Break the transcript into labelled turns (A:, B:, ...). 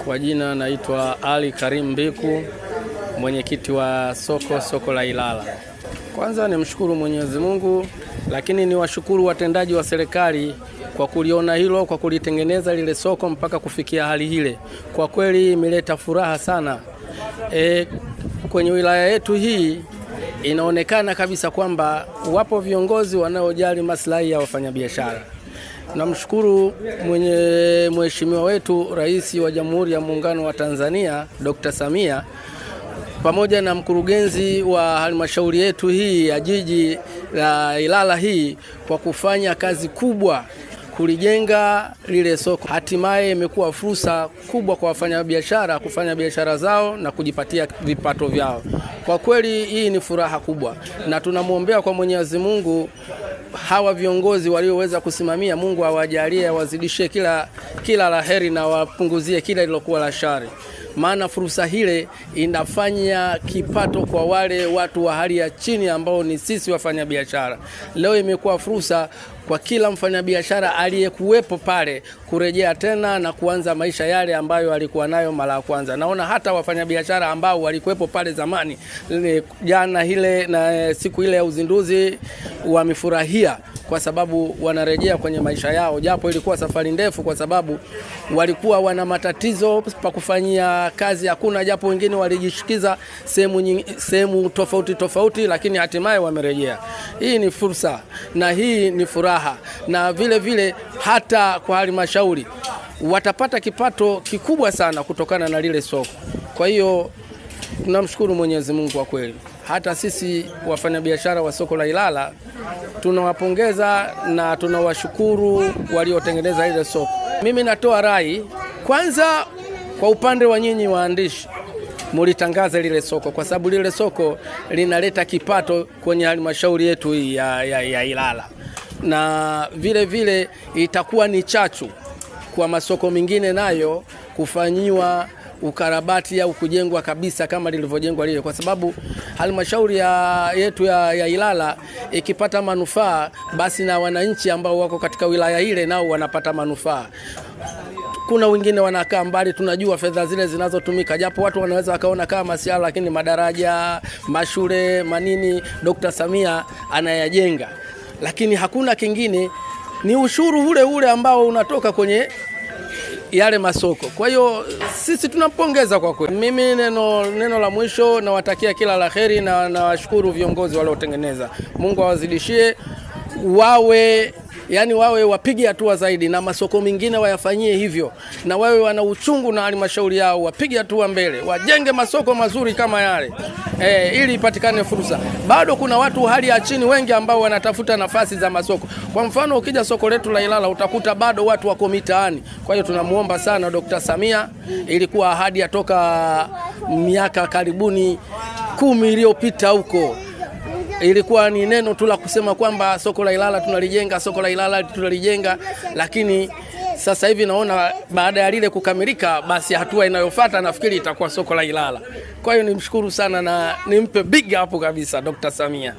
A: Kwa jina naitwa Ali Karim Biku, mwenyekiti wa soko la Ilala. Kwanza nimshukuru Mwenyezi Mungu, lakini niwashukuru watendaji wa serikali kwa kuliona hilo, kwa kulitengeneza lile soko mpaka kufikia hali hile. Kwa kweli imeleta furaha sana. Kwenye wilaya yetu hii inaonekana kabisa kwamba wapo viongozi wanaojali maslahi ya wafanyabiashara. Namshukuru mheshimiwa wetu Rais wa Jamhuri ya Muungano wa Tanzania Dr. Samia pamoja na mkurugenzi wa halmashauri yetu hii ya jiji la Ilala hii kwa kufanya kazi kubwa kulijenga lile soko. Hatimaye imekuwa fursa kubwa kwa wafanyabiashara kufanya biashara zao na kujipatia vipato vyao. Kwa kweli hii ni furaha kubwa, na tunamwombea kwa Mwenyezi Mungu hawa viongozi walioweza kusimamia, Mungu awajalie, wazidishie kila laheri na wapunguzie kila lilokuwa la shari. Maana fursa hile inafanya kipato kwa wale watu wa hali ya chini ambao ni sisi wafanyabiashara. Leo imekuwa fursa kwa kila mfanyabiashara aliyekuwepo pale kurejea tena na kuanza maisha yale ambayo alikuwa nayo mara ya kwanza. Naona hata wafanyabiashara ambao walikuwepo pale zamani jana hile na siku ile ya uzinduzi wamefurahia kwa sababu wanarejea kwenye maisha yao, japo ilikuwa safari ndefu kwa sababu walikuwa wana matatizo pa kufanyia kazi hakuna, japo wengine walijishikiza sehemu tofauti, lakini hatimaye wamerejea. Hii ni fursa na hii ni furaha, na vile hata kwa halmashauri watapata kipato kikubwa sana kutokana na lile soko. Kwa hiyo tunamshukuru Mwenyezi Mungu kwa kweli. Hata sisi wafanyabiashara wa soko la Ilala tunawapongeza na tunawashukuru waliotengeneza ile soko. Mimi natoa rai kwanza kwa upande wa nyinyi waandishi, mulitangaza lile soko kwa sababu lile soko linaleta kipato kwenye halmashauri yetu ya Ilala, na vile itakuwa ni chachu kwa masoko mengine nayo kufanyiwa ukarabati au kujengwa kabisa kama lilivyojengwa lile, kwa sababu halmashauri yetu ya Ilala ikipata manufaa, basi na wananchi ambao wako katika wilaya ile nao wanapata manufaa. Kuna wengine wanakaa mbali, tunajua fedha zile zinazotumika, japo watu wanaweza wakaona kama masiala, lakini madaraja, mashule, manini Dr. Samia anayajenga, lakini hakuna kingine, ni ushuru ule ambao unatoka kwenye yale masoko. Kwa hiyo sisi tunampongeza kwa kweli. Mimi neno la mwisho nawatakia kila laheri na nawashukuru viongozi waliotengeneza. Mungu awazidishie, wawe wapige hatua zaidi, na masoko mengine wayafanyie hivyo, na wawe wana uchungu na halmashauri yao, wapige hatua mbele, wajenge masoko mazuri kama yale ili ipatikane fursa. Bado kuna watu hali ya chini wengi ambao wanatafuta nafasi za masoko. Kwa mfano ukija soko letu la Ilala utakuta bado watu wako mitaani. Kwa hiyo tunamuomba sana Dr. Samia, ilikuwa ahadi atoka miaka karibuni 10 iliyopita huko. Ilikuwa ni neno tu la kusema kwamba soko la Ilala tunalijenga, lakini sasa hivi naona baada ya lile kukamilika, basi hatua inayofuata nafikiri itakuwa soko la Ilala. Kwa hiyo nimshukuru sana na nimpe big up kabisa Dr. Samia.